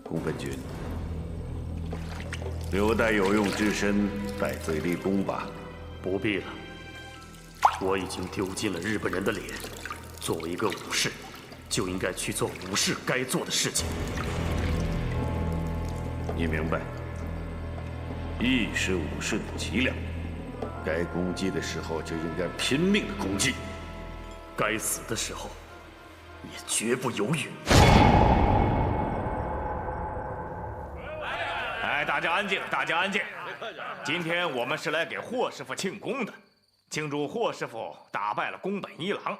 宫本君，留待有用之身戴罪立功吧。不必了，我已经丢尽了日本人的脸。作为一个武士，就应该去做武士该做的事情。你明白，义是武士的脊梁，该攻击的时候就应该拼命的攻击，该死的时候也绝不犹豫。 大家安静，大家安静。今天我们是来给霍师傅庆功的，庆祝霍师傅打败了宫本一郎，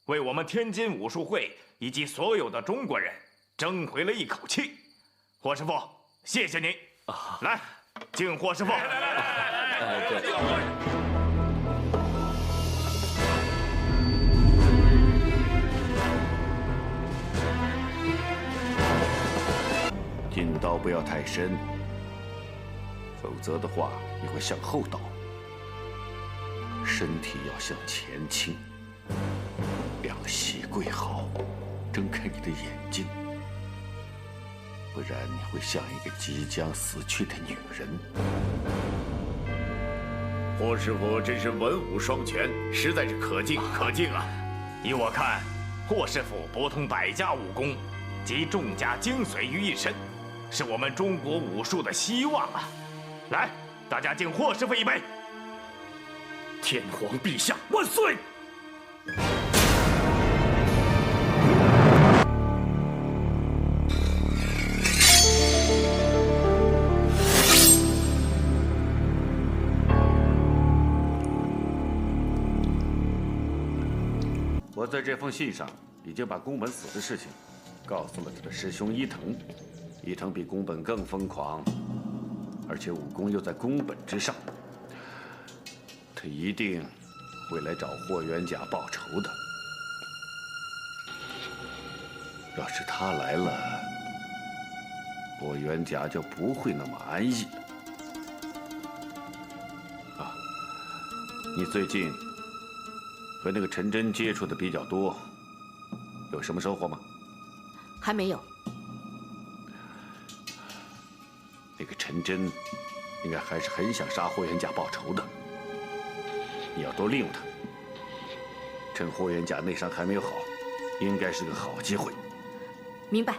为我们天津武术会以及所有的中国人争回了一口气。霍师傅，谢谢您。来，敬霍师傅。进刀不要太深。 否则的话，你会向后倒，身体要向前倾，两膝跪好，睁开你的眼睛，不然你会像一个即将死去的女人。霍师傅真是文武双全，实在是可敬可敬啊！依我看，霍师傅博通百家武功，集众家精髓于一身，是我们中国武术的希望啊！ 来，大家敬霍师傅一杯！天皇陛下万岁！我在这封信上已经把宫本死的事情告诉了他的师兄伊藤，伊藤比宫本更疯狂。 而且武功又在宫本之上，他一定会来找霍元甲报仇的。要是他来了，霍元甲就不会那么安逸了。啊，你最近和那个陈真接触的比较多，有什么收获吗？还没有。 那个陈真，应该还是很想杀霍元甲报仇的。你要多利用他，趁霍元甲内伤还没有好，应该是个好机会。明白。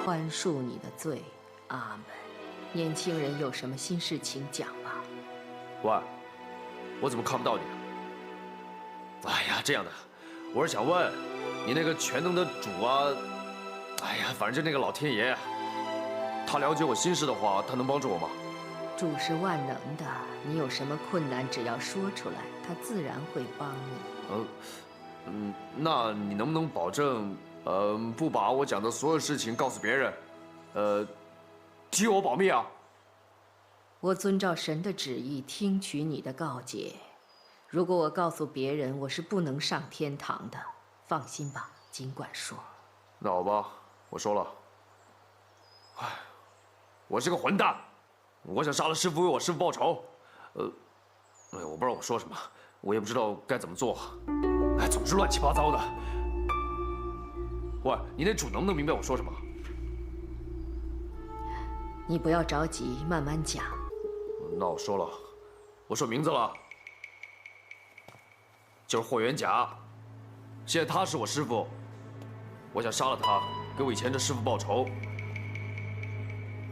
宽恕你的罪，阿门。年轻人有什么心事请讲吧。喂，我怎么看不到你啊？哎呀，这样的，我是想问，你那个全能的主啊，哎呀，反正就那个老天爷，他了解我心事的话，他能帮助我吗？主是万能的，你有什么困难，只要说出来，他自然会帮你。那你能不能保证？ 不把我讲的所有事情告诉别人，替我保密啊！我遵照神的旨意，听取你的告诫。如果我告诉别人，我是不能上天堂的。放心吧，尽管说。那好吧，我说了。哎，我是个混蛋，我想杀了师傅，为我师傅报仇。哎，我不知道我说什么，我也不知道该怎么做。哎，总是乱七八糟的。喂，你那主能不能明白我说什么？你不要着急，慢慢讲。那我说了，我说名字了，就是霍元甲。现在他是我师傅，我想杀了他，给我以前的师傅报仇。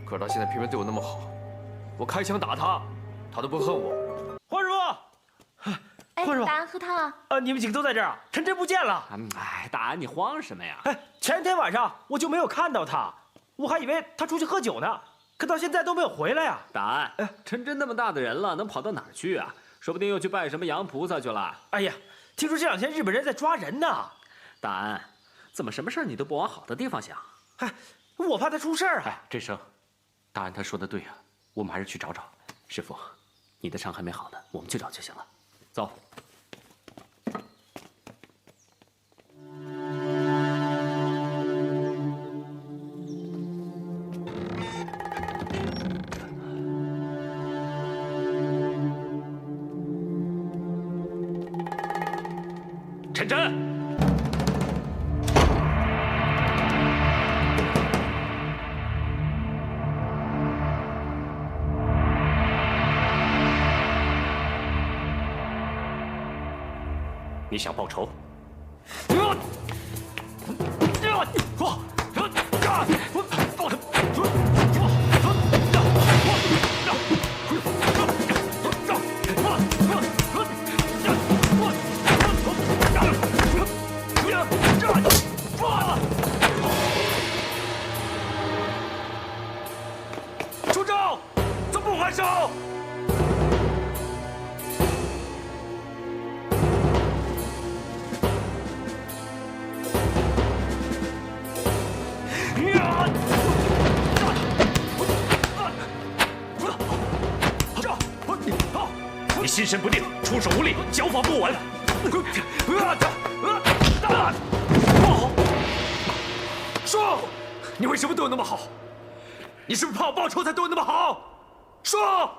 可是他现在偏偏对我那么好，我开枪打他，他都不恨我。霍师傅，霍师傅，大安喝汤啊！你们几个都在这儿啊？陈真不见了。哎，大安，你慌什么呀？哎，前天晚上我就没有看到他，我还以为他出去喝酒呢，可到现在都没有回来呀。大安，陈真那么大的人了，能跑到哪儿去啊？说不定又去拜什么洋菩萨去了。哎呀，听说这两天日本人在抓人呢。大安，怎么什么事你都不往好的地方想？哎，我怕他出事儿啊。哎，这生，大安他说的对啊，我们还是去找找。师傅，你的伤还没好呢，我们去找就行了。走。陈真，你想报仇？出招！怎么不还手？你心神不定，出手无力，脚法不稳。说，你为什么对我那么好？你是不是怕我报仇才对我那么好？说。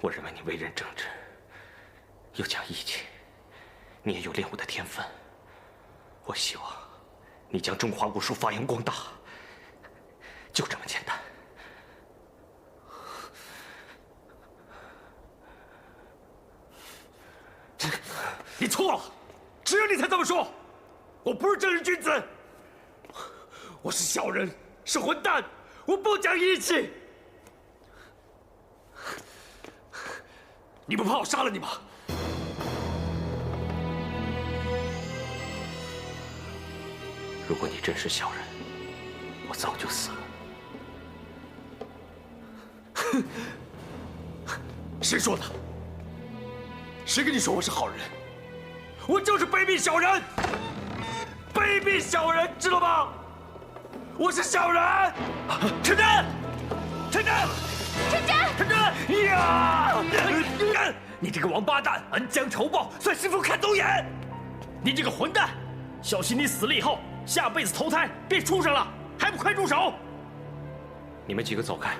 我认为你为人正直，又讲义气，你也有练武的天分。我希望你将中华武术发扬光大，就这么简单。你错了，只有你才这么说。我不是正人君子，我是小人，是混蛋，我不讲义气。你不怕我杀了你吗？如果你真是小人，我早就死了。哼！谁说的？谁跟你说我是好人？我就是卑鄙小人！卑鄙小人，知道吗？我是小人！陈真，陈真，陈真，陈真！呀！你这个王八蛋，恩将仇报，算师傅看走眼！你这个混蛋，小心你死了以后，下辈子投胎变畜生了，还不快住手！你们几个走开。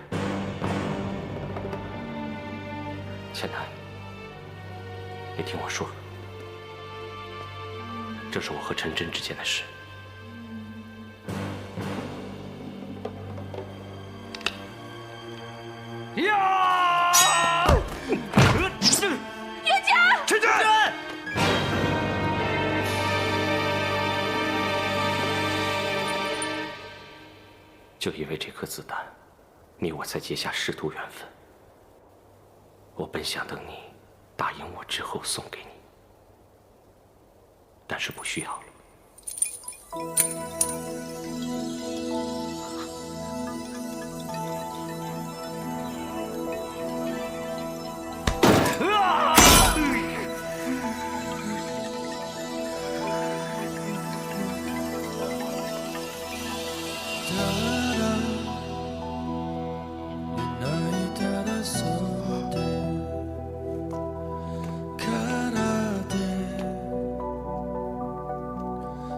千南，你听我说，这是我和陈真之间的事。呀！叶家，陈真！就因为这颗子弹，你我才结下师徒缘分。我本想等你答应我之后送给你，但是不需要了。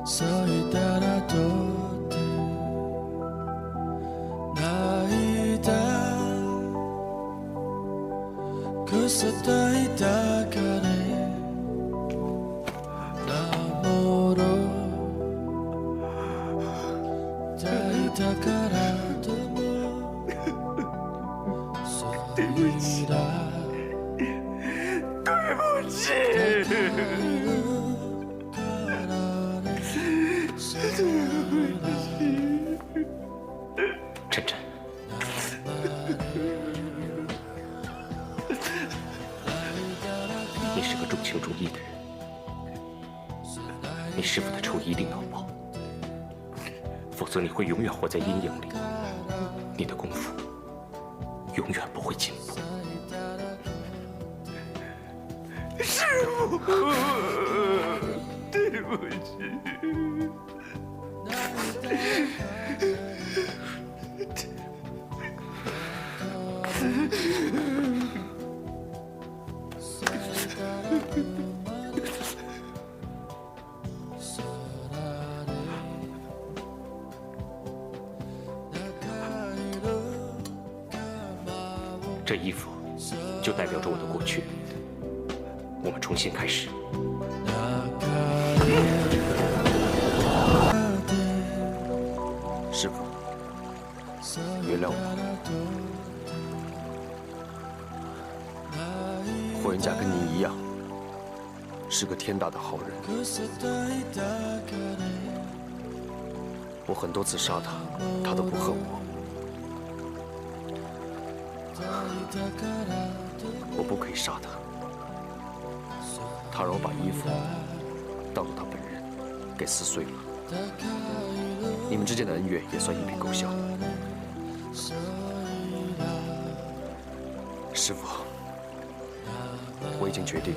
そいたらどう晨晨，你是个重情重义的人，你师父的仇一定要报，否则你会永远活在阴影里，你的功夫永远不会进步。师父，对不起。这衣服就代表着我的过去，我们重新开始。师父，原谅我。霍元甲跟您一样，是个天大的好人。我很多次杀他，他都不恨我。我不可以杀他，他让我把衣服当作他本人给撕碎了。你们之间的恩怨也算一笔勾销。师父，我已经决定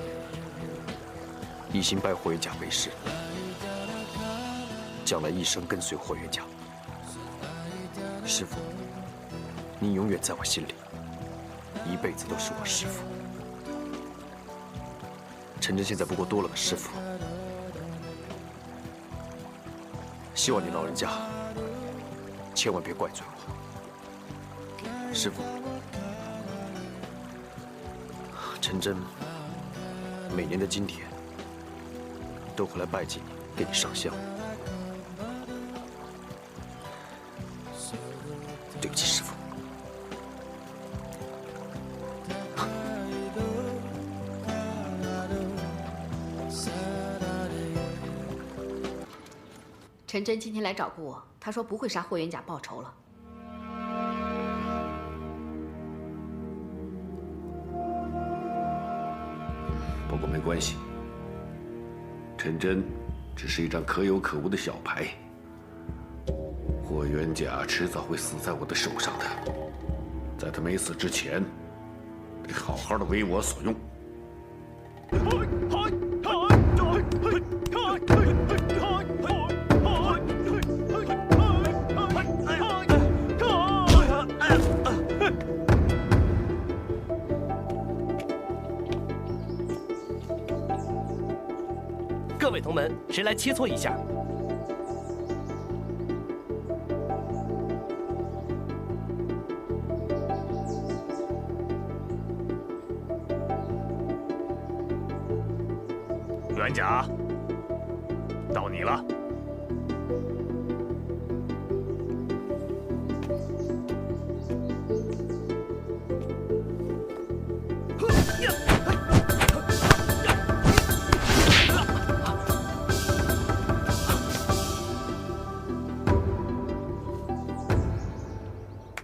一心拜霍元甲为师，将来一生跟随霍元甲。师父，您永远在我心里，一辈子都是我师父。晨晨现在不过多了个师父，希望您老人家千万别怪罪我。师父，晨真每年的今天都会来拜祭你，给你上香。对不起，师父。陈真今天来找过我，他说不会杀霍元甲报仇了。不过没关系，陈真只是一张可有可无的小牌。霍元甲迟早会死在我的手上的，在他没死之前，得好好的为我所用。各位同门，谁来切磋一下？元甲，到你了。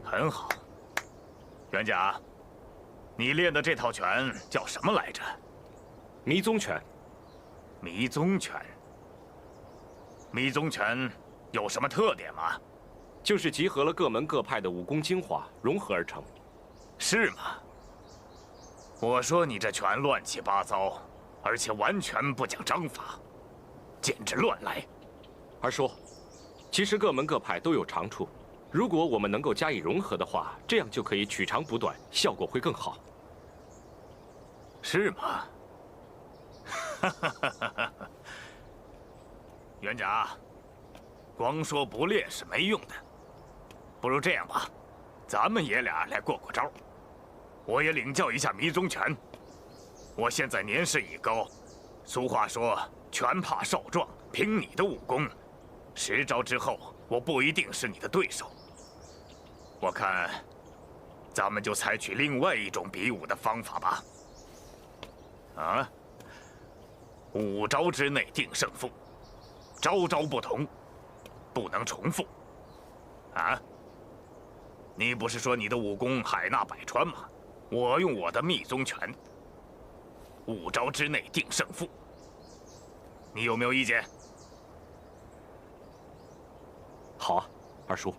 很好，元甲，你练的这套拳叫什么来着？迷踪拳。迷踪拳。迷踪拳有什么特点吗？就是集合了各门各派的武功精华，融合而成。是吗？我说你这拳乱七八糟，而且完全不讲章法，简直乱来。而说，其实各门各派都有长处，如果我们能够加以融合的话，这样就可以取长补短，效果会更好。是吗？元甲，光说不练是没用的。不如这样吧，咱们爷俩来过过招，我也领教一下迷踪拳，我现在年事已高，俗话说拳怕少壮，凭你的武功，10招之后我不一定是你的对手。我看，咱们就采取另外一种比武的方法吧。啊，5招之内定胜负，招招不同，不能重复。啊？你不是说你的武功海纳百川吗？我用我的密宗拳，5招之内定胜负。你有没有意见？好啊，二叔。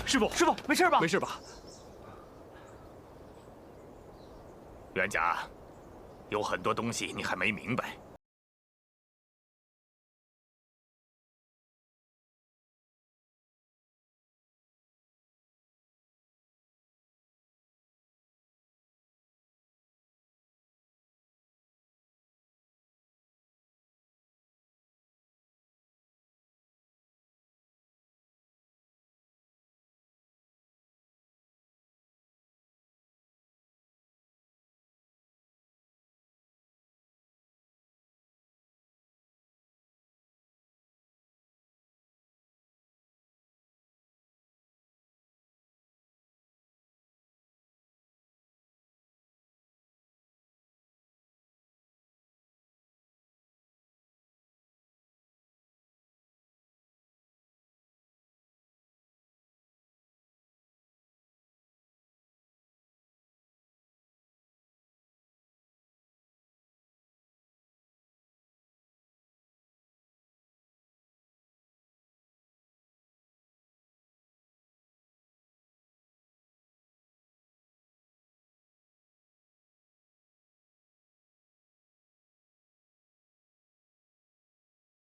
师傅，没事吧？没事吧？袁甲，有很多东西你还没明白。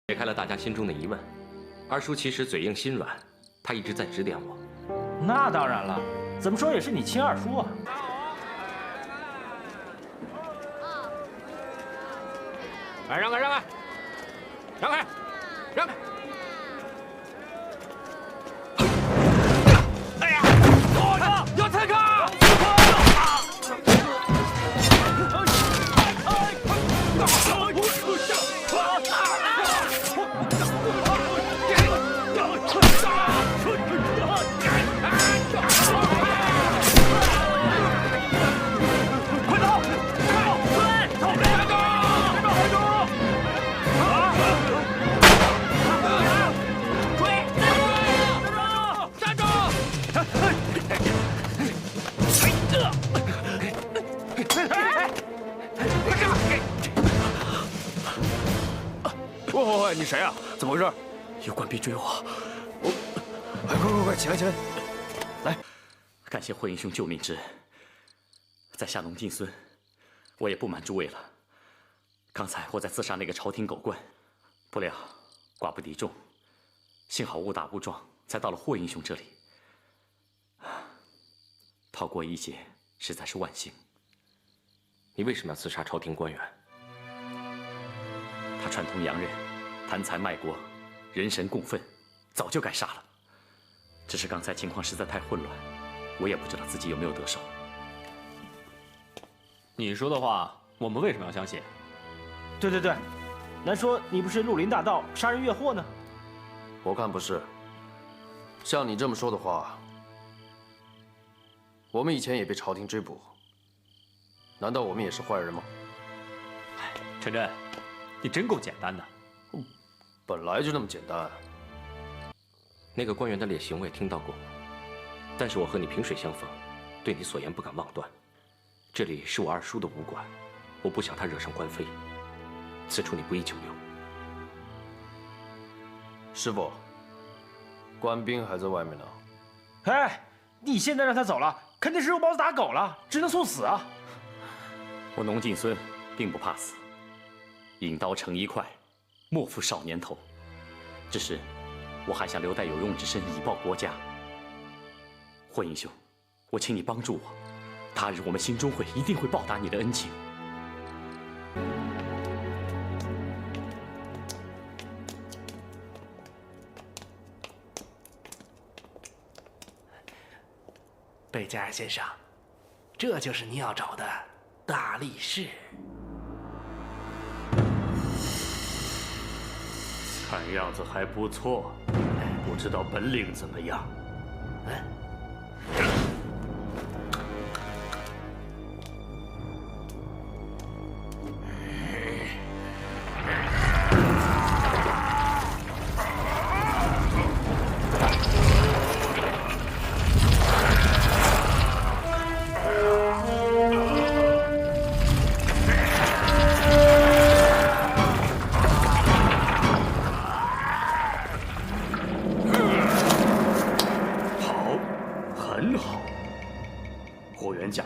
解开了大家心中的疑问，二叔其实嘴硬心软，他一直在指点我。那当然了，怎么说也是你亲二叔啊。来，让开，让开，让开，让开！哎呀，要拆开！喂，你谁啊？怎么回事？有官兵追我！快，起来！来，感谢慧英兄救命之恩。在下农进孙，我也不瞒诸位了。刚才我在刺杀那个朝廷狗官，不料寡不敌众，幸好误打误撞，才到了霍英兄这里。逃过一劫，实在是万幸。你为什么要刺杀朝廷官员？他串通洋人，贪财卖国，人神共愤，早就该杀了。只是刚才情况实在太混乱，我也不知道自己有没有得手。你说的话，我们为什么要相信？对，难说你不是绿林大盗，杀人越货呢？我看不是。像你这么说的话，我们以前也被朝廷追捕，难道我们也是坏人吗？陈真，你真够简单的。本来就那么简单。那个官员的劣行我也听到过，但是我和你萍水相逢，对你所言不敢妄断。这里是我二叔的武馆，我不想他惹上官非，此处你不宜久留。师傅，官兵还在外面呢。哎，你现在让他走了，肯定是肉包子打狗了，只能送死啊！我农进孙并不怕死，引刀成一块，莫负少年头。只是我还想留待有用之身，以报国家。霍英兄，我请你帮助我，他日我们兴中会一定会报答你的恩情。加尔先生，这就是你要找的大力士。看样子还不错，不知道本领怎么样？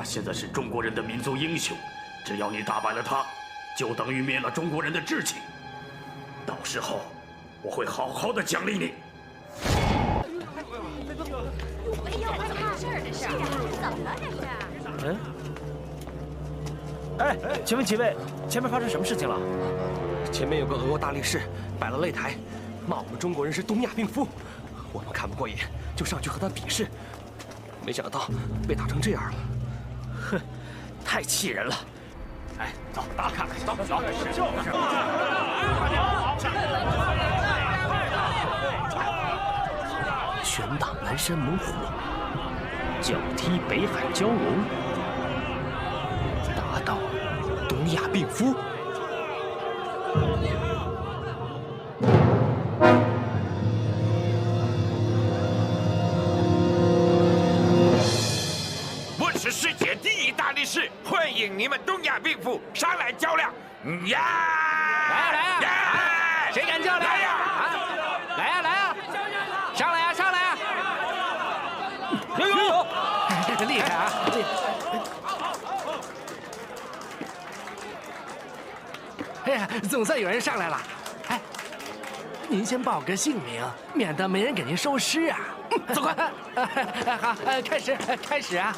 现在是中国人的民族英雄，只要你打败了他，就等于灭了中国人的志气。到时候，我会好好的奖励你。哎呦，怎么回事？这是怎么了？这是？哎，请问几位，前面发生什么事情了？前面有个俄国大力士摆了擂台，骂我们中国人是东亚病夫，我们看不过眼，就上去和他比试，没想到被打成这样了。哼，太气人了！哎，走，大家看看，走，拳打南山猛虎，脚踢北海蛟龙，打倒东亚病夫。是世界第一大力士，欢迎你们东亚病夫上来较量！呀！来呀！谁敢较量？来呀！上来呀！有！厉害啊！哎呀，总算有人上来了。哎，您先报个姓名，免得没人给您收尸啊。走快！好，开始啊！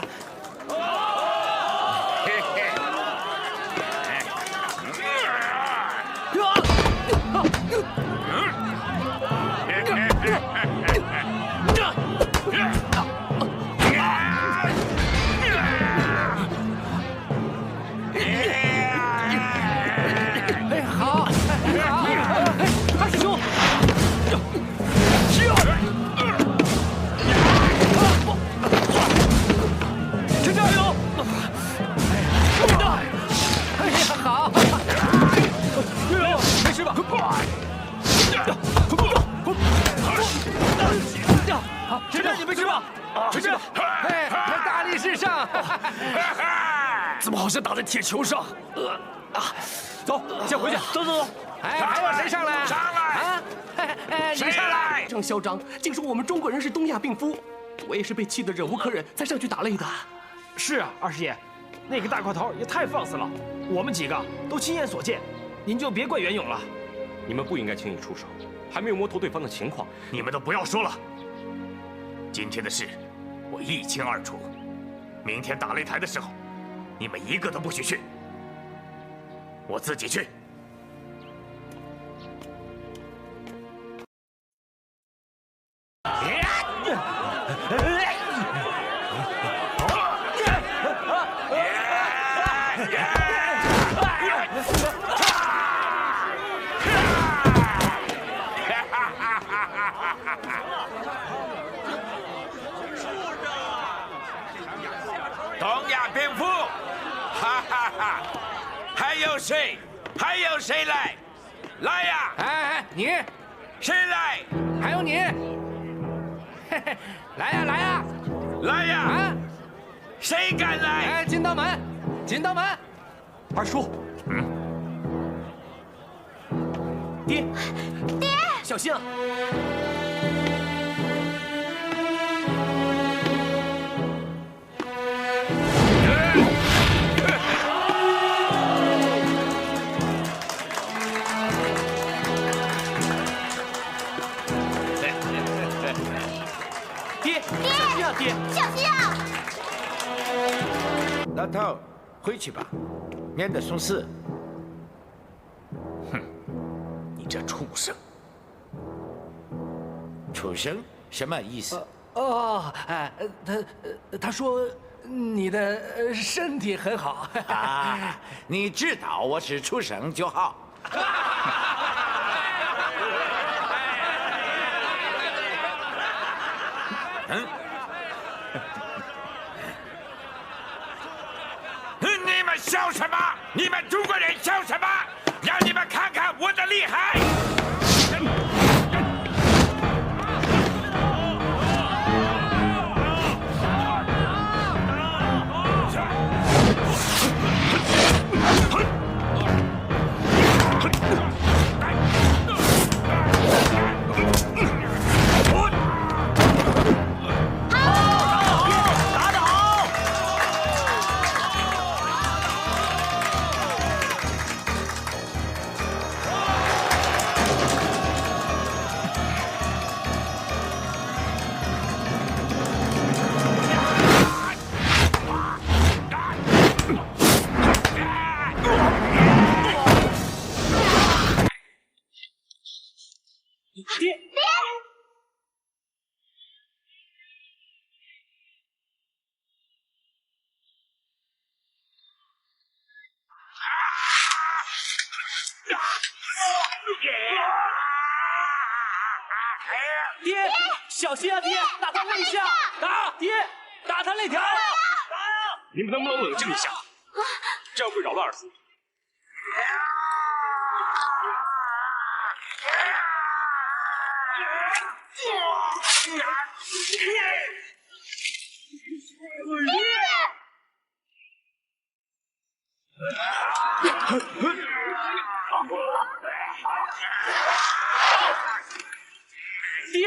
好，二师兄，陈加油！哎呀，好！没事吧？好，陈真，你没事吧？陈真，哎，大力士上！怎么好像打在铁球上？走，先回去。走。哎，还有谁上来？上来！啊！你上来！这样嚣张，竟说我们中国人是东亚病夫，我也是被气得忍无可忍，才上去打擂的。是啊，二师爷，那个大块头也太放肆了，我们几个都亲眼所见，您就别怪袁勇了。你们不应该轻易出手，还没有摸透对方的情况。你们都不要说了，今天的事我一清二楚。明天打擂台的时候，你们一个都不许去，我自己去。东亚病夫，哈哈哈！还有谁？还有谁来？来呀！哎，你谁来？还有你，嘿嘿，来呀！来呀！啊！谁敢来？哎，金刀门！二叔，爹，小心啊！爹，小心啊！老头，回去吧，免得送死。哼，你这畜生！畜生什么意思？哦，他说你的身体很好。啊，你知道我是出生就好。你们笑什么？你们中国人笑什么？让你们看看我的厉害！爹，小心啊！爹，打他肋下！打！爹，打他肋条！打呀！你们能不能冷静一下？这样会扰乱二叔。爹！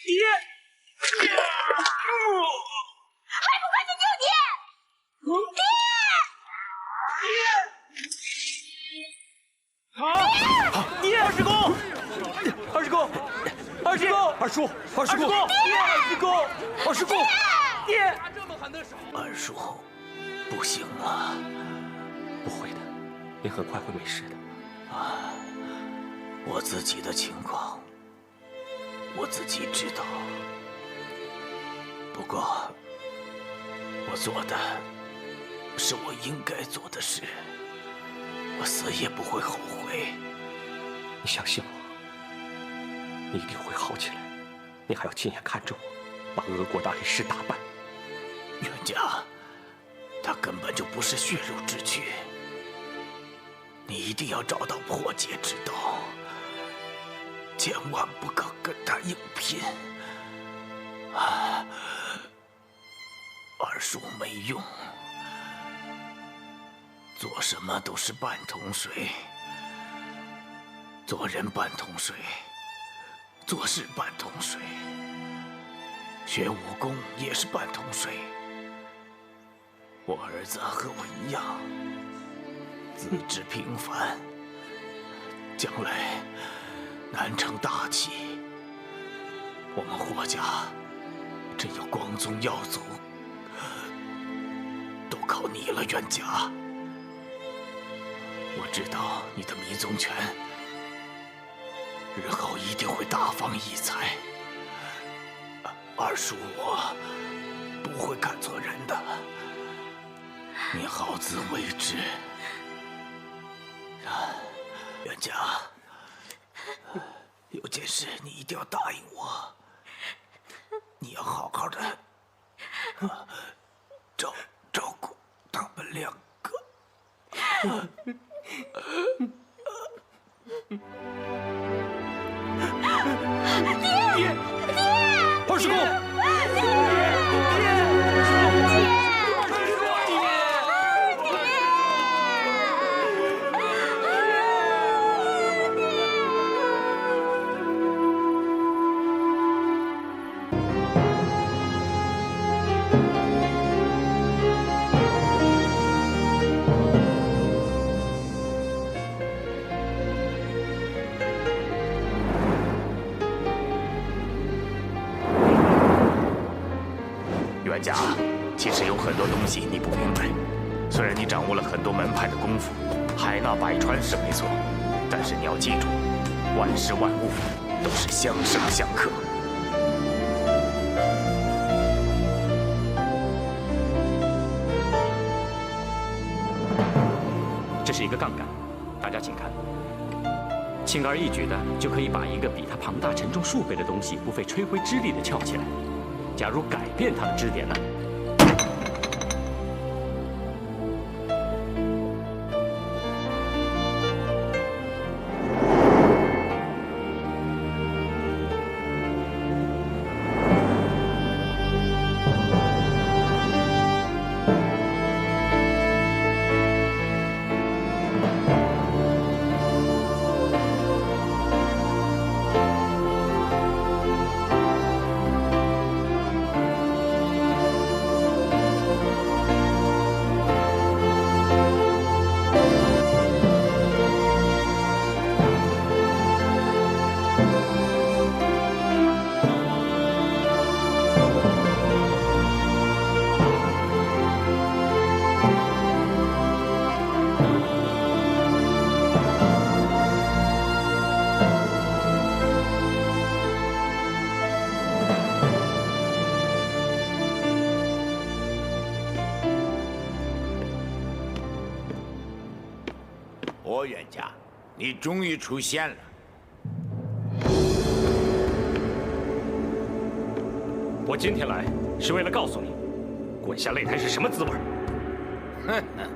爹！还不快去救爹！爹！爹！二师公！二师公！二师公！二叔！二师公！二师公！二师公！爹！二叔，不行了。不会的，你很快会没事的。啊，我自己的情况，我自己知道。不过，我做的是我应该做的事，我死也不会后悔。你相信我，你一定会好起来。你还要亲眼看着我把俄国大力士打败。冤家，他根本就不是血肉之躯。你一定要找到破解之道，千万不可跟他硬拼。啊，二叔没用，做什么都是半桶水，做人半桶水，做事半桶水，学武功也是半桶水。我儿子和我一样，资质平凡，将来难成大器。我们霍家真有光宗耀祖，都靠你了，冤家。我知道你的迷踪拳日后一定会大放异彩。二叔我不会看错人的，你好自为之。冤家，有件事你一定要答应我，你要好好的照顾他们两个。爹！二师公！冤家，其实有很多东西你不明白。虽然你掌握了很多门派的功夫，海纳百川是没错，但是你要记住，万事万物都是相生相克。这是一个杠杆，大家请看，轻而易举的就可以把一个比它庞大沉重数倍的东西不费吹灰之力的翘起来。假如改变它的支点呢？霍冤家，你终于出现了。我今天来是为了告诉你，滚下擂台是什么滋味。哼哼。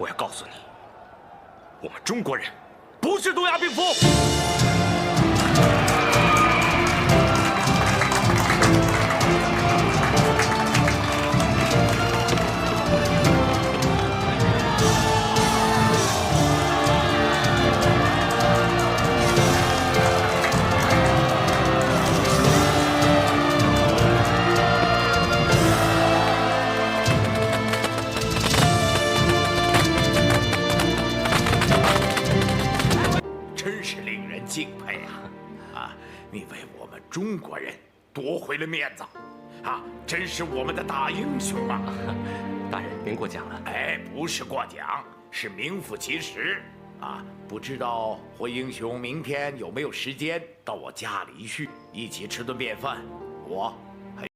我要告诉你，我们中国人不是东亚病夫。真是令人敬佩啊！啊，你为我们中国人夺回了面子，啊，真是我们的大英雄啊！大人，您过奖了。哎，不是过奖，是名副其实啊！不知道霍英雄明天有没有时间到我家里去，一起吃顿便饭？我还……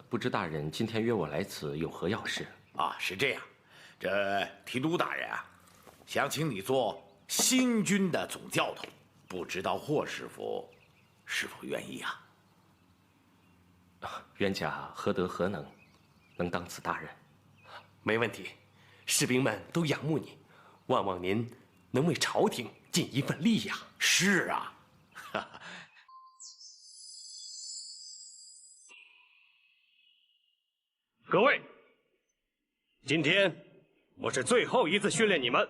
不知大人今天约我来此有何要事？啊，是这样，这提督大人啊，想请你做新军的总教头，不知道霍师傅是否愿意啊？冤家何德何能，能当此大人？没问题，士兵们都仰慕你，望望您能为朝廷尽一份力呀。是啊。各位，今天我是最后一次训练你们。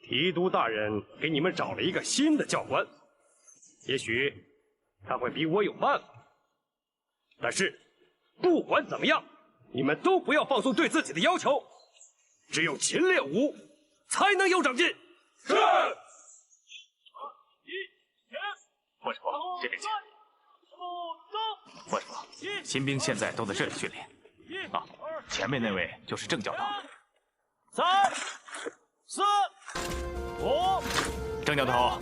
提督大人给你们找了一个新的教官，也许他会比我有办法。但是不管怎么样，你们都不要放松对自己的要求，只有勤练武，才能有长进。是。霍师傅，这边请。霍师傅，新兵现在都在这里训练。啊，前面那位就是郑教头。3、4、5，郑教头。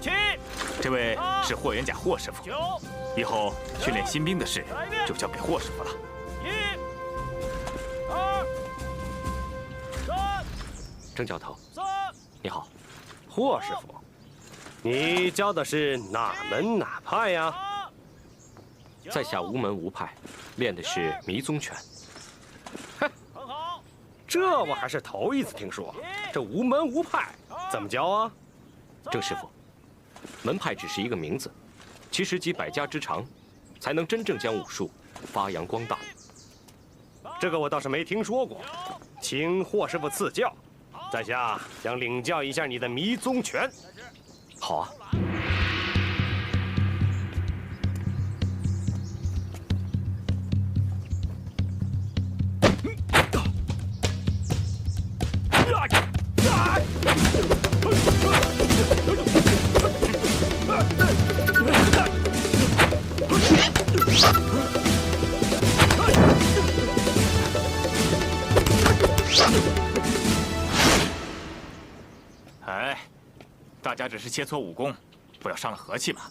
7，这位是霍元甲霍师傅。9，以后训练新兵的事就交给霍师傅了。1、2、3。郑教头，你好。霍师傅，你教的是哪门哪派呀？在下无门无派，练的是迷踪拳。哼，这我还是头一次听说。这无门无派怎么教啊？郑师傅，门派只是一个名字，其实集百家之长，才能真正将武术发扬光大。这个我倒是没听说过，请霍师傅赐教。在下想领教一下你的迷踪拳。好啊。哎，大家只是切磋武功，不要伤了和气嘛。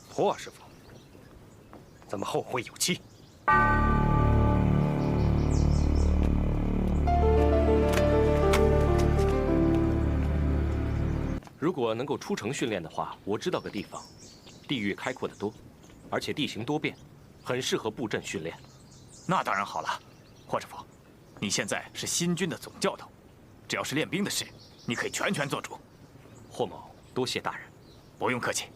霍师傅，咱们后会有期。如果能够出城训练的话，我知道个地方，地域开阔得多，而且地形多变，很适合布阵训练。那当然好了，霍师傅，你现在是新军的总教头，只要是练兵的事，你可以全权做主。霍某多谢大人。不用客气。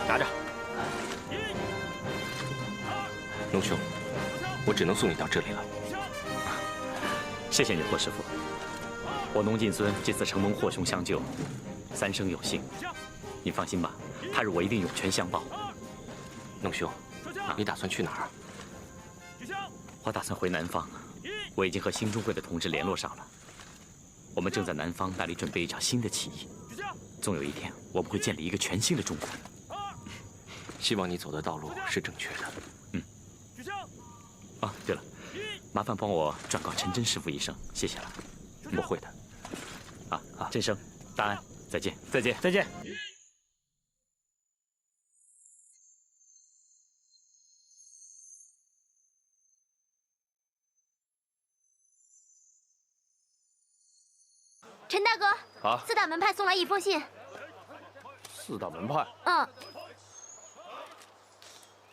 拿着。龙兄，我只能送你到这里了。谢谢你，霍师傅。我龙进孙这次承蒙霍兄相救，三生有幸。你放心吧，他日我一定涌泉相报。龙兄，你打算去哪儿？我打算回南方。我已经和兴中会的同志联络上了，我们正在南方大力准备一场新的起义。总有一天，我们会建立一个全新的中国。希望你走的道路是正确的。嗯。啊，对了，麻烦帮我转告陈真师傅一声，谢谢了。我会的。啊，振生，大安，再见，再见，再见。陈大哥，啊，四大门派送来一封信。四大门派。嗯。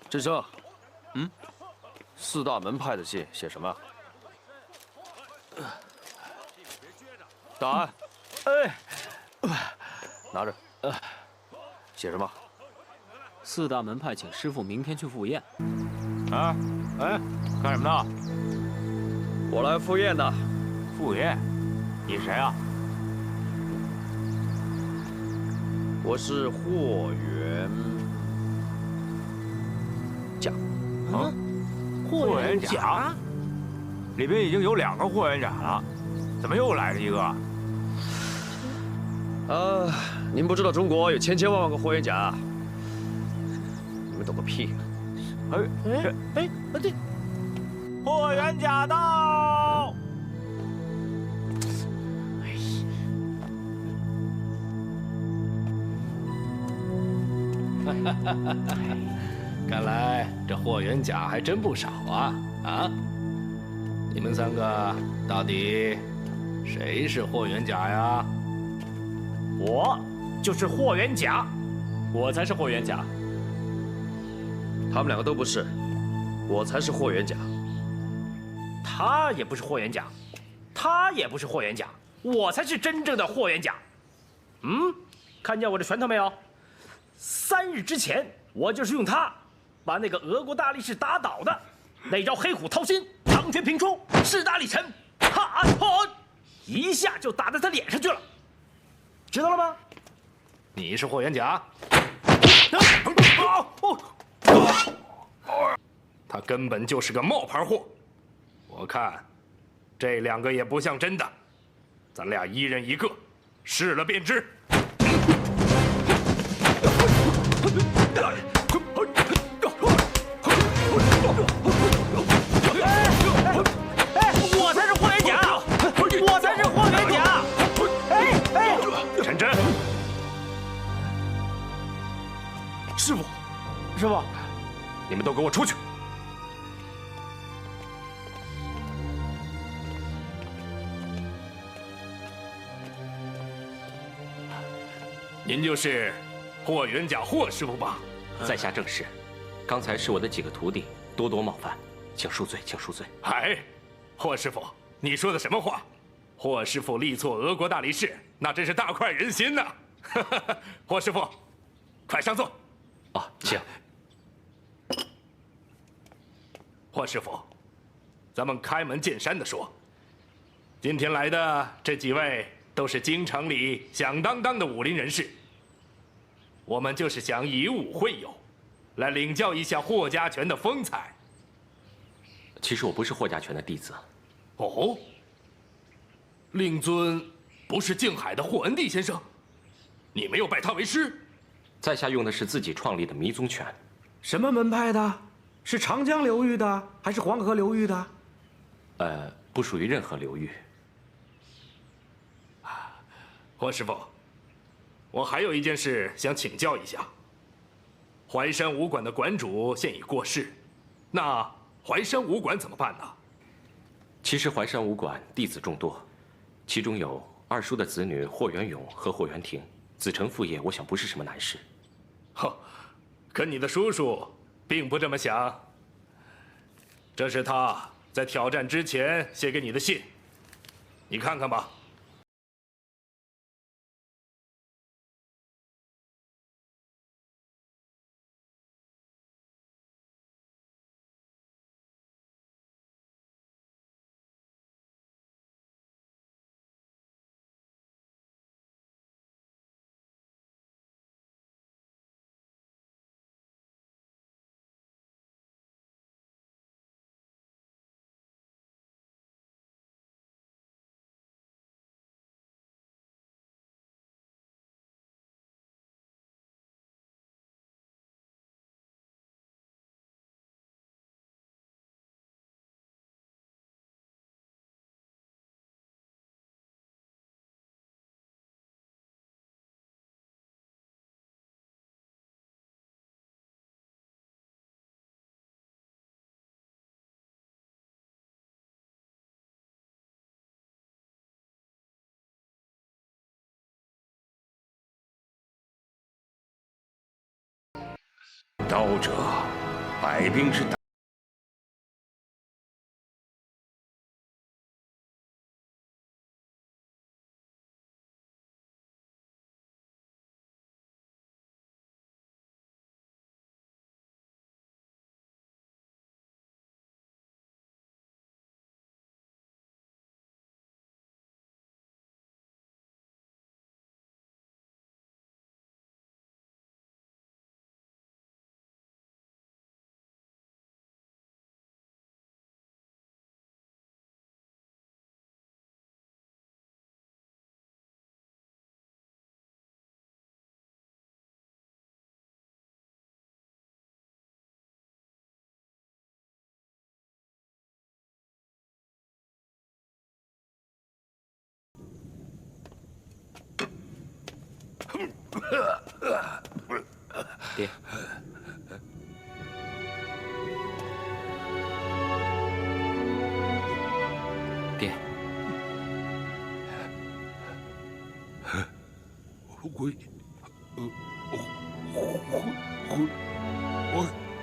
振生，四大门派的信写什么？答案。拿着。写什么？四大门派请师傅明天去赴宴。啊，哎，干什么呢？我来赴宴的。赴宴？你谁啊？我是霍元甲。霍元甲？里边已经有2个霍元甲了，怎么又来了一个？您不知道中国有千千万万个霍元甲，你们懂个屁！对，霍元甲到！看来这霍元甲还真不少啊！你们3个到底谁是霍元甲呀？我就是霍元甲，我才是霍元甲。他们2个都不是，我才是霍元甲。他也不是霍元甲，他也不是霍元甲，我才是真正的霍元甲。看见我的拳头没有？3日之前，我就是用它把那个俄国大力士打倒的，那招黑虎掏心，长拳平出，势大力沉，一下就打在他脸上去了，知道了吗？你是霍元甲？他根本就是个冒牌货，我看这2个也不像真的，咱俩1人1个，试了便知。我才是霍元甲，我才是霍元甲！陈真，师傅，你们都给我出去！您就是霍元甲霍师傅吧？在下正是，刚才是我的几个徒弟多多冒犯，请恕罪，请恕罪。霍师傅，你说的什么话？霍师傅力挫俄国大力士，那真是大快人心呐！霍师傅，快上座。请。霍师傅，咱们开门见山的说，今天来的这几位都是京城里响当当的武林人士，我们就是想以武会友，来领教一下霍家拳的风采。其实我不是霍家拳的弟子。哦，令尊不是静海的霍恩弟先生？你没有拜他为师？在下用的是自己创立的迷踪拳。什么门派的？是长江流域的，还是黄河流域的？不属于任何流域。霍师傅，我还有一件事想请教一下。淮山武馆的馆主现已过世，那淮山武馆怎么办呢？其实淮山武馆弟子众多，其中有二叔的子女霍元勇和霍元廷，子承父业，我想不是什么难事。可你的叔叔并不这么想。这是他在挑战之前写给你的信，你看看吧。刀者，百兵之大。爹，爹，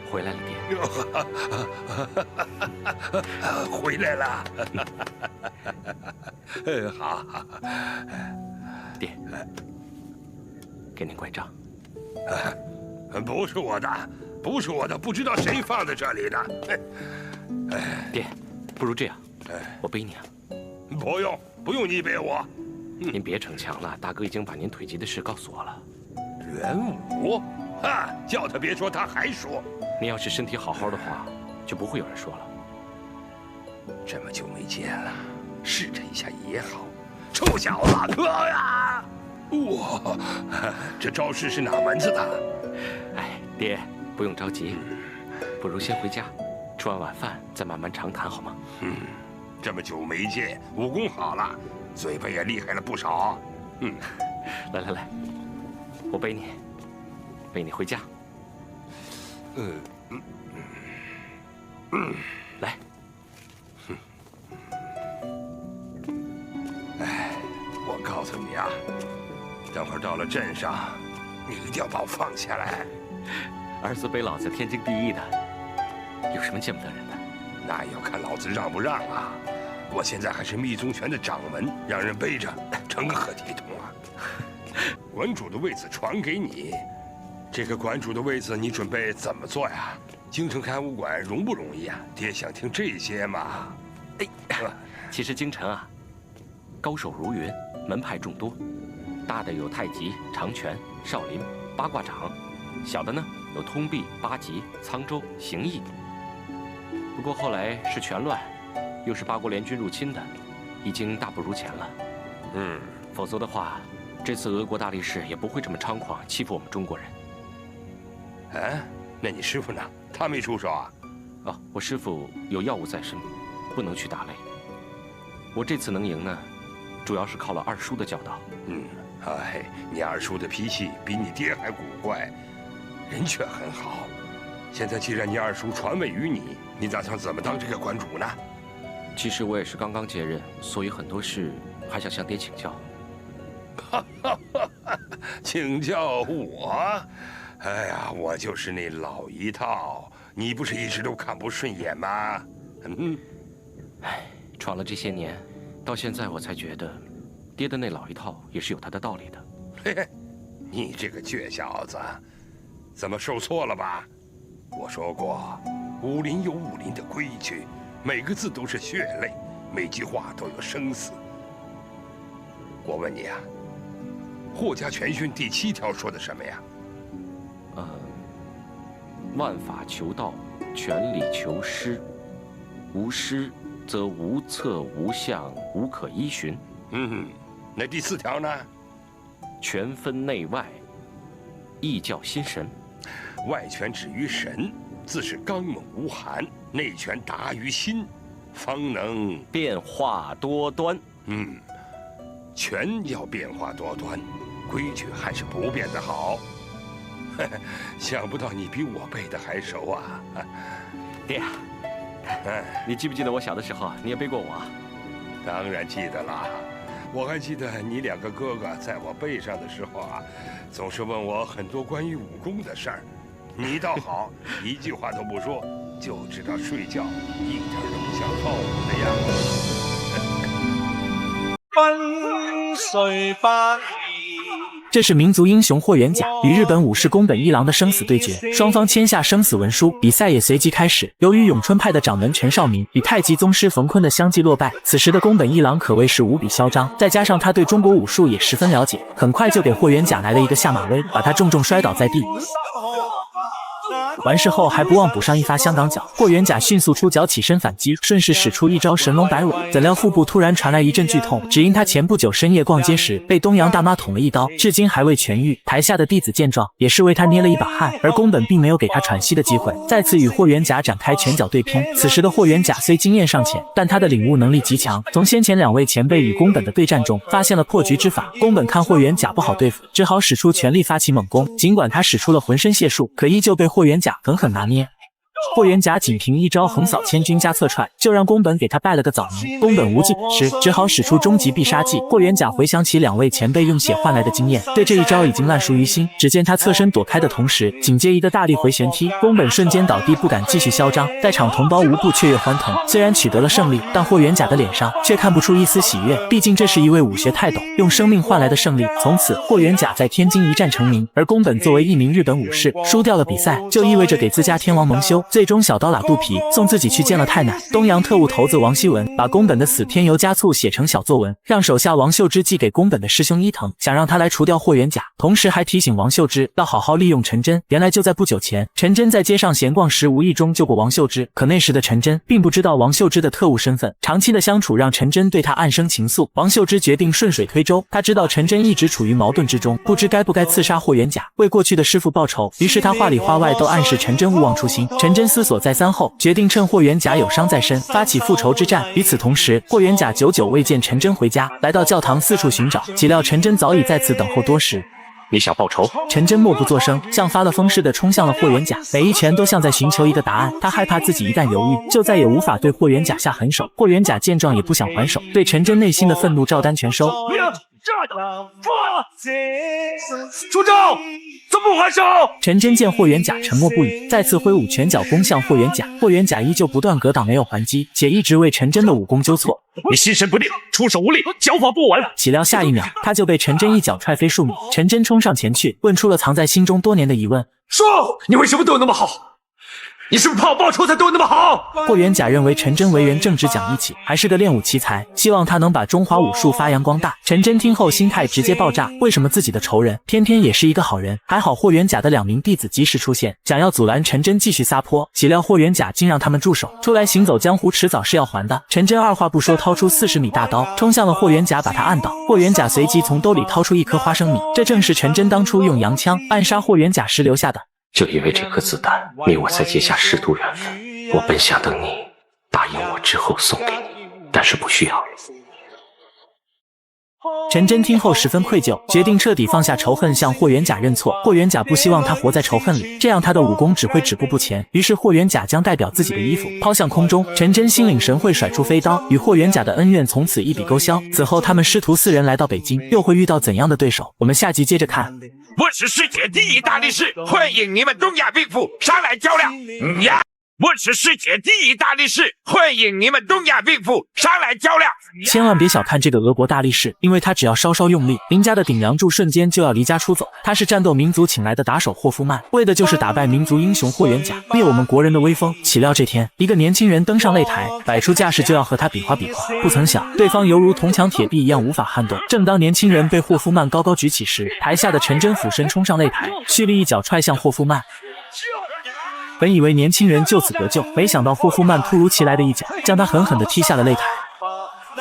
回来了，爹。回来了。好，爹，给您拐杖。不是我的，不是我的，不知道谁放在这里的。爹，不如这样，我背你啊。不用你背我。您别逞强了，大哥已经把您腿疾的事告诉我了。元武，叫他别说，他还说。您要是身体好好的话，就不会有人说了。这么久没见了，试着一下也好。臭小子！哇，这招式是哪门子的？哎，爹，不用着急，不如先回家，吃完晚饭再慢慢长谈，好吗？这么久没见，武功好了，嘴巴也厉害了不少。来，我背你，背你回家。来。我告诉你啊，等会儿到了镇上，你一定要把我放下来。儿子背老子天经地义的，有什么见不得人的？那要看老子让不让啊！我现在还是密宗拳的掌门，让人背着，成何体统啊！馆主的位子传给你，这个馆主的位子你准备怎么做呀？京城开武馆容不容易啊？爹想听这些嘛。其实京城啊，高手如云，门派众多，大的有太极、长拳、少林、八卦掌，小的呢有通臂、八极、沧州、形意。不过后来是拳乱，又是八国联军入侵的，已经大不如前了。否则的话，这次俄国大力士也不会这么猖狂欺负我们中国人。那你师傅呢？他没出手啊？我师傅有要务在身，不能去打擂。我这次能赢呢，主要是靠了二叔的教导。你二叔的脾气比你爹还古怪，人却很好。现在既然你二叔传位于你，你打算怎么当这个馆主呢？其实我也是刚刚接任，所以很多事还想向爹请教。请教我？哎呀，我就是那老一套，你不是一直都看不顺眼吗？闯了这些年，到现在我才觉得，爹的那老一套也是有他的道理的。嘿嘿，你这个倔小子，怎么受挫了吧？我说过，武林有武林的规矩，每个字都是血泪，每句话都有生死。我问你啊，霍家拳训第7条说的什么呀？万法求道，全理求师，无师则无策无相，无可依循。那第4条呢？拳分内外，意教心神。外拳止于神，自是刚猛无寒；内拳达于心，方能变化多端。拳要变化多端，规矩还是不变的好。想不到你比我背的还熟啊！爹，你记不记得我小的时候，你也背过我？当然记得了，我还记得你2个哥哥在我背上的时候啊，总是问我很多关于武功的事儿，你倒好，一句话都不说，就知道睡觉，一点都不像好武的样子。分睡百年。这是民族英雄霍元甲与日本武士宫本一郎的生死对决，双方签下生死文书，比赛也随即开始。由于咏春派的掌门全少明与太极宗师冯坤的相继落败，此时的宫本一郎可谓是无比嚣张，再加上他对中国武术也十分了解，很快就给霍元甲来了一个下马威，把他重重摔倒在地。完事后还不忘补上一发香港脚，霍元甲迅速出脚起身反击，顺势使出一招神龙摆尾，怎料腹部突然传来一阵剧痛，只因他前不久深夜逛街时被东洋大妈捅了一刀，至今还未痊愈。台下的弟子见状也是为他捏了一把汗，而宫本并没有给他喘息的机会，再次与霍元甲展开拳脚对拼。此时的霍元甲虽经验尚浅，但他的领悟能力极强，从先前两位前辈与宫本的对战中发现了破局之法。宫本看霍元甲不好对付，只好使出全力发起猛攻，尽管他使出了浑身解数，可依旧被霍元甲狠狠拿捏。霍元甲仅凭一招横扫千军加侧踹，就让宫本给他拜了个早年。宫本无计可施，只好使出终极必杀技。霍元甲回想起两位前辈用血换来的经验，对这一招已经烂熟于心。只见他侧身躲开的同时，紧接一个大力回旋踢，宫本瞬间倒地，不敢继续嚣张。在场同胞无不雀跃欢腾。虽然取得了胜利，但霍元甲的脸上却看不出一丝喜悦，毕竟这是一位武学泰斗用生命换来的胜利。从此，霍元甲在天津一战成名，而宫本作为一名日本武士，输掉了比赛，就意味着给自家天王蒙羞。最终小刀拉肚皮，送自己去见了太奶。东洋特务头子王希文把宫本的死添油加醋写成小作文，让手下王秀之寄给宫本的师兄伊藤，想让他来除掉霍元甲，同时还提醒王秀之要好好利用陈真。原来就在不久前，陈真在街上闲逛时无意中救过王秀之，可那时的陈真并不知道王秀之的特务身份，长期的相处让陈真对他暗生情愫。王秀之决定顺水推舟，他知道陈真一直处于矛盾之中，不知该不该刺杀霍元甲，为过去的师父报仇。于是他话里话外都暗示陈真勿忘初心。陈真思索再三后，决定趁霍元甲有伤在身，发起复仇之战。与此同时，霍元甲久久未见陈真回家，来到教堂四处寻找，岂料陈真早已在此等候多时。你想报仇？陈真默不作声，像发了疯似的冲向了霍元甲，每一拳都像在寻求一个答案。他害怕自己一旦犹豫，就再也无法对霍元甲下狠手。霍元甲见状也不想还手，对陈真内心的愤怒照单全收。出招！怎么不还手？陈真见霍元甲沉默不语，再次挥舞拳脚攻向霍元甲。霍元甲依旧不断格挡，没有还击，且一直为陈真的武功纠错。你心神不定，出手无力，脚法不稳。岂料下一秒，他就被陈真一脚踹飞数米。陈真冲上前去，问出了藏在心中多年的疑问：说，你为什么对我那么好？你是不是怕我报仇才对我那么好？霍元甲认为陈真为人正直讲义气，还是个练武奇才，希望他能把中华武术发扬光大。陈真听后心态直接爆炸，为什么自己的仇人偏偏也是一个好人？还好霍元甲的两名弟子及时出现，想要阻拦陈真继续撒泼，岂料霍元甲竟让他们住手，出来行走江湖迟早是要还的。陈真二话不说，掏出40米大刀冲向了霍元甲，把他按倒。霍元甲随即从兜里掏出一颗花生米，这正是陈真当初用洋枪暗杀霍元甲时留下的。就因为这颗子弹，你我才结下师徒缘分。我本想等你答应我之后送给你，但是不需要了。陈真听后十分愧疚，决定彻底放下仇恨，向霍元甲认错。霍元甲不希望他活在仇恨里，这样他的武功只会止步不前。于是霍元甲将代表自己的衣服抛向空中，陈真心领神会，甩出飞刀，与霍元甲的恩怨从此一笔勾销。此后他们师徒4人来到北京，又会遇到怎样的对手？我们下集接着看。我是世界第一大力士，欢迎你们东亚病夫上来较量。我是世界第一大力士，欢迎你们东亚病夫上来较量。千万别小看这个俄国大力士，因为他只要稍稍用力，林家的顶梁柱瞬间就要离家出走。他是战斗民族请来的打手霍夫曼，为的就是打败民族英雄霍元甲，灭我们国人的威风。岂料这天，一个年轻人登上擂台，摆出架势就要和他比划比划。不曾想，对方犹如铜墙铁壁一样无法撼动。正当年轻人被霍夫曼高高举起时，台下的陈真俯身冲上擂台，蓄力一脚踹向霍夫曼。本以为年轻人就此得救，没想到霍夫曼突如其来的一脚将他狠狠地踢下了擂台，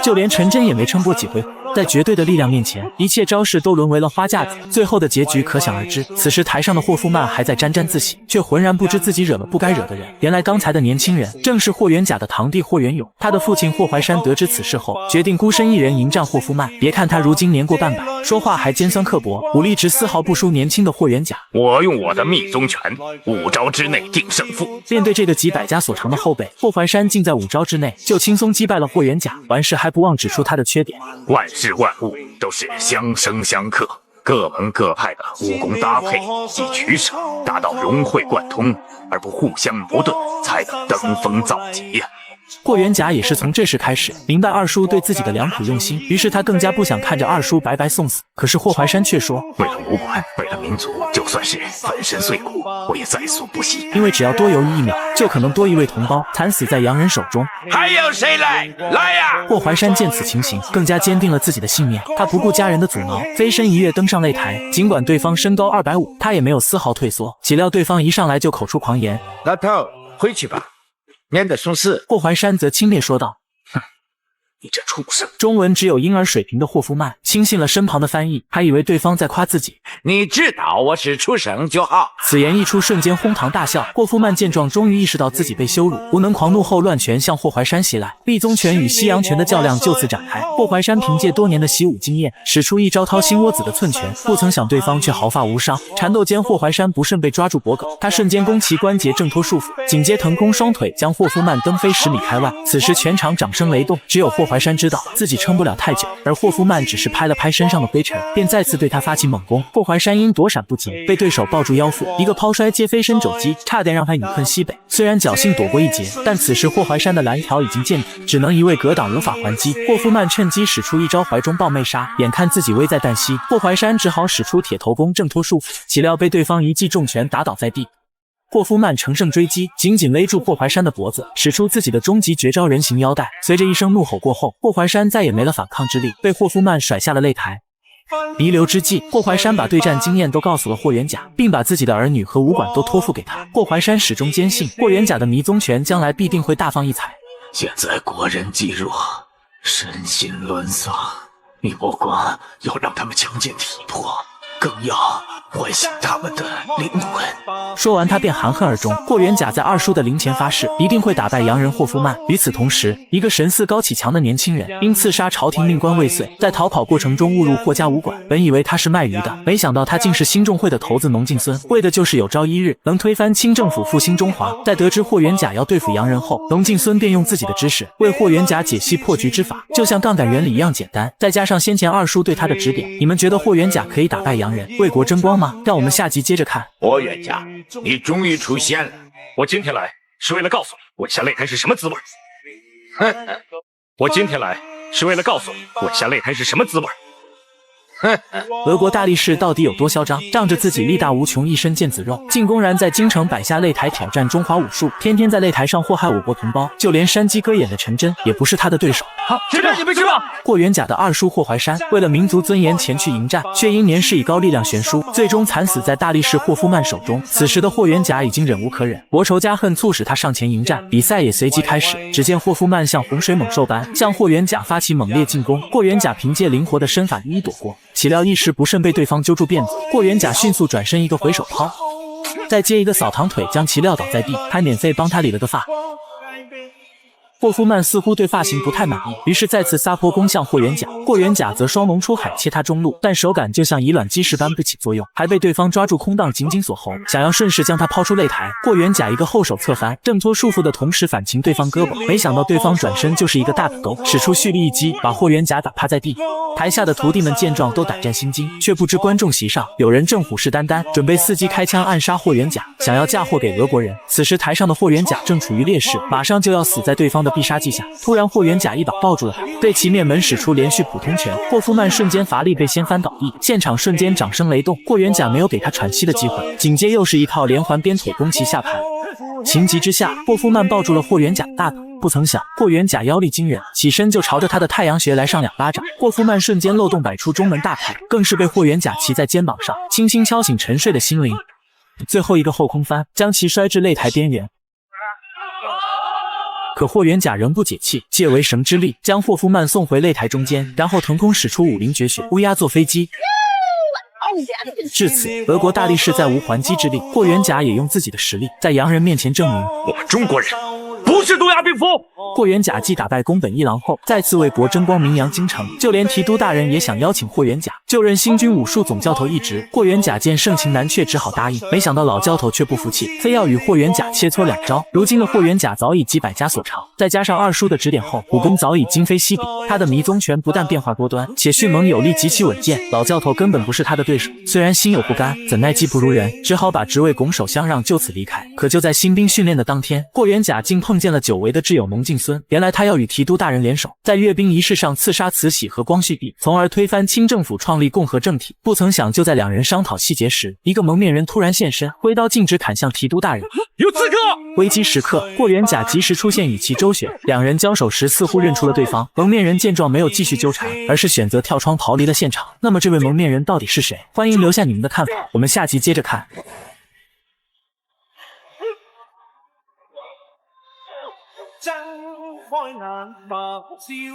就连陈真也没撑过几回合。在绝对的力量面前，一切招式都沦为了花架子，最后的结局可想而知。此时台上的霍夫曼还在沾沾自喜，却浑然不知自己惹了不该惹的人。原来刚才的年轻人正是霍元甲的堂弟霍元勇。他的父亲霍怀山得知此事后，决定孤身一人迎战霍夫曼。别看他如今年过半百，说话还尖酸刻薄，武力值丝毫不输年轻的霍元甲。我用我的密宗拳，5招之内定胜负。面对这个集百家所长的后辈，霍怀山竟在5招之内就轻松击败了霍元甲。完事还不忘指出他的缺点。万事万物都是相生相克，各门各派的武功搭配及取舍，达到融会贯通而不互相矛盾，才能登峰造极呀。霍元甲也是从这时开始明白二叔对自己的良苦用心，于是他更加不想看着二叔白白送死。可是霍怀山却说，为了武馆，为了民族，就算是粉身碎骨，我也在所不惜。因为只要多犹豫1秒，就可能多一位同胞惨死在洋人手中。还有谁来？来呀！霍怀山见此情形，更加坚定了自己的信念。他不顾家人的阻挠，飞身一跃登上擂台。尽管对方身高250，他也没有丝毫退缩。岂料对方一上来就口出狂言：“老头，回去吧，免得松事。”霍怀山则轻蔑说道：“哼，你这畜生！”中文只有婴儿水平的霍夫曼轻信了身旁的翻译，还以为对方在夸自己。你知道我是畜生就好。此言一出，瞬间哄堂大笑。霍夫曼见状，终于意识到自己被羞辱，无能狂怒后乱拳向霍怀山袭来。立宗拳与西洋拳的较量就此展开。霍怀山凭借多年的习武经验，使出一招掏心窝子的寸拳，不曾想对方却毫发无伤。缠斗间，霍怀山不慎被抓住脖颈，他瞬间攻其关节挣脱束缚，紧接腾空双腿将霍夫曼蹬飞10米开外。此时全场掌声雷动，只有霍怀山知道自己撑不了太久，而霍夫曼只是拍了拍身上的灰尘，便再次对他发起猛攻。霍怀山因躲闪不及，被对手抱住腰腹，一个抛摔接飞身肘击，差点让他饮恨西北。虽然侥幸躲过一劫，但此时霍怀山的蓝条已经见底，只能一味格挡，无法还击。霍夫曼趁机使出一招怀中抱妹杀，眼看自己危在旦夕，霍怀山只好使出铁头功挣脱束缚，岂料被对方一记重拳打倒在地。霍夫曼乘胜追击，紧紧勒住霍怀山的脖子，使出自己的终极绝招人形腰带。随着一声怒吼过后，霍怀山再也没了反抗之力，被霍夫曼甩下了擂台。弥留之际，霍怀山把对战经验都告诉了霍元甲，并把自己的儿女和武馆都托付给他。霍怀山始终坚信霍元甲的迷宗拳将来必定会大放异彩。现在国人极弱，身心沦丧，你不光要让他们强健体魄，更要唤醒他们的灵魂。说完，他便含恨而终。霍元甲在二叔的灵前发誓，一定会打败洋人霍夫曼。与此同时，一个神似高启强的年轻人因刺杀朝廷命官未遂，在逃跑过程中误入霍家武馆。本以为他是卖鱼的，没想到他竟是兴中会的头子农敬孙，为的就是有朝一日能推翻清政府，复兴中华。在得知霍元甲要对付洋人后，农敬孙便用自己的知识为霍元甲解析破局之法，就像杠杆原理一样简单。再加上先前二叔对他的指点，你们觉得霍元甲可以打败洋人，为国争光吗？让我们下集接着看。霍元甲，你终于出现了。我今天来是为了告诉你，稳下擂台是什么滋味。我今天来是为了告诉你，稳下擂台是什么滋味。俄国大力士到底有多嚣张？仗着自己力大无穷，一身腱子肉，竟公然在京城摆下擂台挑战中华武术，天天在擂台上祸害我国同胞，就连山鸡割眼的陈真也不是他的对手。好，这边你们去吧。霍元甲的二叔霍怀山为了民族尊严前去迎战，却因年事已高力量悬殊，最终惨死在大力士霍夫曼手中。此时的霍元甲已经忍无可忍，国仇家恨促使他上前迎战，比赛也随即开始。只见霍夫曼像洪水猛兽般向霍元甲发起猛烈进攻，霍元甲凭借灵活的身法一一躲过，岂料一时不慎被对方揪住辫子，霍元甲迅速转身一个回手抛，再接一个扫堂腿将其撂倒在地，还免费帮他理了个发。霍夫曼似乎对发型不太满意，于是再次撒泼攻向霍元甲。霍元甲则双龙出海切他中路，但手感就像以卵击石般不起作用，还被对方抓住空档紧紧锁喉，想要顺势将他抛出擂台。霍元甲一个后手侧翻，挣脱束缚的同时反擒对方胳膊，没想到对方转身就是一个大土狗，使出蓄力一击，把霍元甲打趴在地。台下的徒弟们见状都胆战心惊，却不知观众席上有人正虎视眈眈，准备伺机开枪暗杀霍元甲，想要嫁祸给俄国人。此时台上的霍元甲正处于劣势，马上就要死在对方的必杀技下。突然霍元甲一把抱住了他，对其面门使出连续普通拳，霍夫曼瞬间乏力被掀翻倒地，现场瞬间掌声雷动。霍元甲没有给他喘息的机会，紧接又是一套连环鞭腿攻其下盘。情急之下，霍夫曼抱住了霍元甲的大腿，不曾想霍元甲妖力惊人，起身就朝着他的太阳穴来上2巴掌。霍夫曼瞬间漏洞百出，中门大开，更是被霍元甲骑在肩膀上，轻轻敲醒沉睡的心灵。最后一个后空翻将其摔至擂台边缘。可霍元甲仍不解气，借为绳之力将霍夫曼送回擂台中间，然后腾空使出武林绝学乌鸦坐飞机。至此，俄国大力士再无还击之力。霍元甲也用自己的实力在洋人面前证明，我们中国人不不是东亚病夫。霍元甲继打败宫本一郎后，再次为国争光名扬京城，就连提督大人也想邀请霍元甲就任新军武术总教头一职。霍元甲见盛情难却，只好答应。没想到老教头却不服气，非要与霍元甲切磋2招。如今的霍元甲早已集百家所长，再加上二叔的指点后，武功早已今非昔比。他的迷踪拳不但变化多端，且迅猛有力，极其稳健。老教头根本不是他的对手，虽然心有不甘，怎奈技不如人，只好把职位拱手相让，就此离开。可就在新兵训练的当天，霍元甲竟碰见了久违的挚友农敬孙。原来他要与提督大人联手，在阅兵仪式上刺杀慈禧和光绪帝，从而推翻清政府，创立共和政体。不曾想，就在两人商讨细节时，一个蒙面人突然现身，挥刀径直砍向提督大人。有刺客！危机时刻，霍元甲及时出现，以其周旋。两人交手时似乎认出了对方。蒙面人见状没有继续纠缠，而是选择跳窗逃离了现场。那么这位蒙面人到底是谁？欢迎留下你们的看法，我们下集接着看。睁开眼吧，小心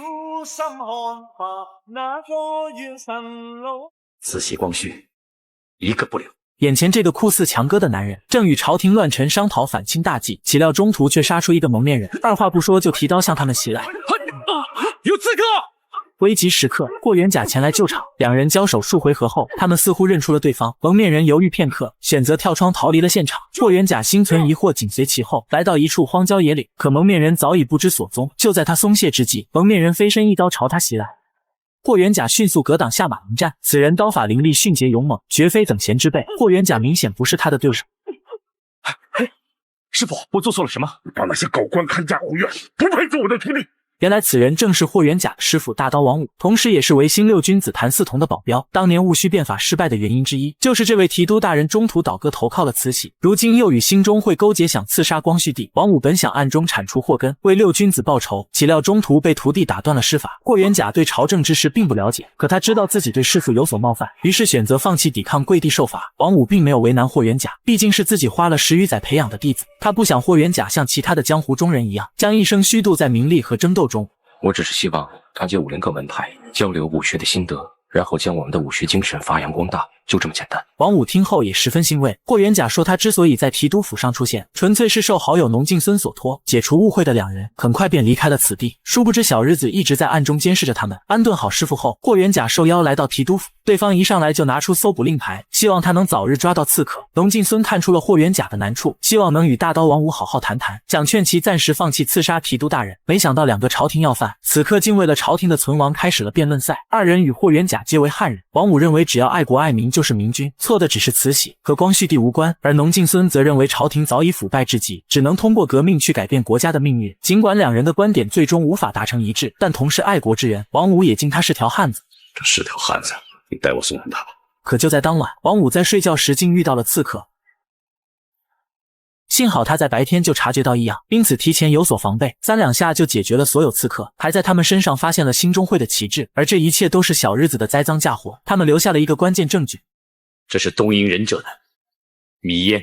看吧，那个元神路。慈禧、光绪，一个不留。眼前这个酷似强哥的男人，正与朝廷乱臣商讨反清大计，岂料中途却杀出一个蒙面人，二话不说就提刀向他们袭来。有刺客！危急时刻，霍元甲前来救场，两人交手数回合后，他们似乎认出了对方。蒙面人犹豫片刻，选择跳窗逃离了现场。霍元甲心存疑惑，紧随其后，来到一处荒郊野岭，可蒙面人早已不知所踪。就在他松懈之际，蒙面人飞身一刀朝他袭来。霍元甲迅速格挡下马迎战，此人刀法凌厉，迅捷勇猛，绝非等闲之辈。霍元甲明显不是他的对手。师傅，我做错了什么？把那些狗官看家护院，不配做我的徒弟。原来此人正是霍元甲的师傅大刀王五，同时也是维新六君子谭嗣同的保镖。当年戊戌变法失败的原因之一，就是这位提督大人中途倒戈投靠了慈禧，如今又与兴中会勾结，想刺杀光绪帝。王五本想暗中铲除祸根，为六君子报仇，岂料中途被徒弟打断了施法。霍元甲对朝政之事并不了解，可他知道自己对师傅有所冒犯，于是选择放弃抵抗，跪地受罚。王五并没有为难霍元甲，毕竟是自己花了10余载培养的弟子，他不想霍元甲像其他的江湖中人一样，将一生虚度在名利和争斗中。我只是希望团结武林各门派，交流武学的心得，然后将我们的武学精神发扬光大，就这么简单。王五听后也十分欣慰。霍元甲说他之所以在提督府上出现，纯粹是受好友农敬孙所托。解除误会的两人很快便离开了此地，殊不知小日子一直在暗中监视着他们。安顿好师傅后，霍元甲受邀来到提督府，对方一上来就拿出搜捕令牌，希望他能早日抓到刺客。农敬孙看出了霍元甲的难处，希望能与大刀王五好好谈谈，想劝其暂时放弃刺杀提督大人。没想到两个朝廷要犯此刻竟为了朝廷的存亡开始了辩论赛。二人与霍元甲皆为汉人，王五认为只要爱国爱民就是明君，错的只是慈禧，和光绪帝无关。而农敬孙则认为朝廷早已腐败至极，只能通过革命去改变国家的命运。尽管两人的观点最终无法达成一致，但同是爱国之人，王五也敬他是条汉子。这是条汉子，你带我送送他吧。可就在当晚，王五在睡觉时竟遇到了刺客。幸好他在白天就察觉到异样，因此提前有所防备，3两下就解决了所有刺客，还在他们身上发现了兴中会的旗帜。而这一切都是小日子的栽赃嫁祸，他们留下了一个关键证据，这是东瀛忍者的迷烟。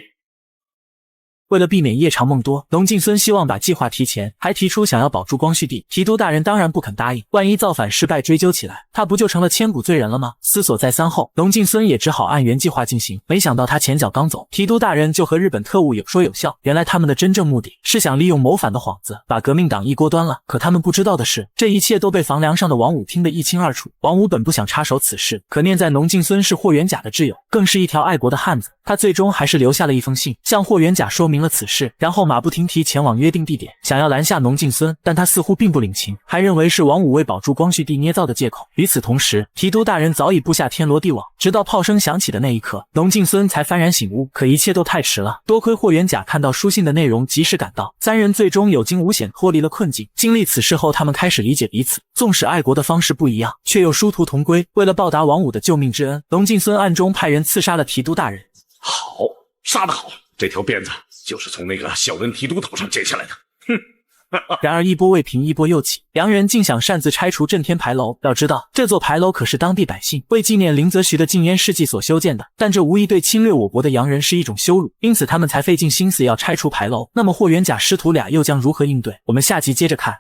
为了避免夜长梦多，农敬孙希望把计划提前，还提出想要保住光绪帝。提督大人当然不肯答应，万一造反失败追究起来，他不就成了千古罪人了吗？思索再三后，农敬孙也只好按原计划进行。没想到他前脚刚走，提督大人就和日本特务有说有笑。原来他们的真正目的是想利用谋反的幌子，把革命党一锅端了。可他们不知道的是，这一切都被房梁上的王五听得一清二楚。王五本不想插手此事，可念在农敬孙是霍元甲的挚友，更是一条爱国的汉子，他最终还是留下了一封信，向霍元甲说明了此事，然后马不停蹄前往约定地点，想要拦下农敬孙，但他似乎并不领情，还认为是王五为保住光绪帝捏造的借口。与此同时，提督大人早已布下天罗地网，直到炮声响起的那一刻，农敬孙才幡然醒悟，可一切都太迟了。多亏霍元甲看到书信的内容，及时赶到，三人最终有惊无险脱离了困境。经历此事后，他们开始理解彼此，纵使爱国的方式不一样，却又殊途同归。为了报答王五的救命之恩，农敬孙暗中派人刺杀了提督大人。好，杀得好！这条辫子就是从那个小人提督头上剪下来的。哼！然而一波未平一波又起，两人竟想擅自拆除震天牌楼。要知道，这座牌楼可是当地百姓为纪念林则徐的禁烟事迹所修建的，但这无疑对侵略我国的洋人是一种羞辱，因此他们才费尽心思要拆除牌楼。那么霍元甲师徒俩又将如何应对？我们下集接着看。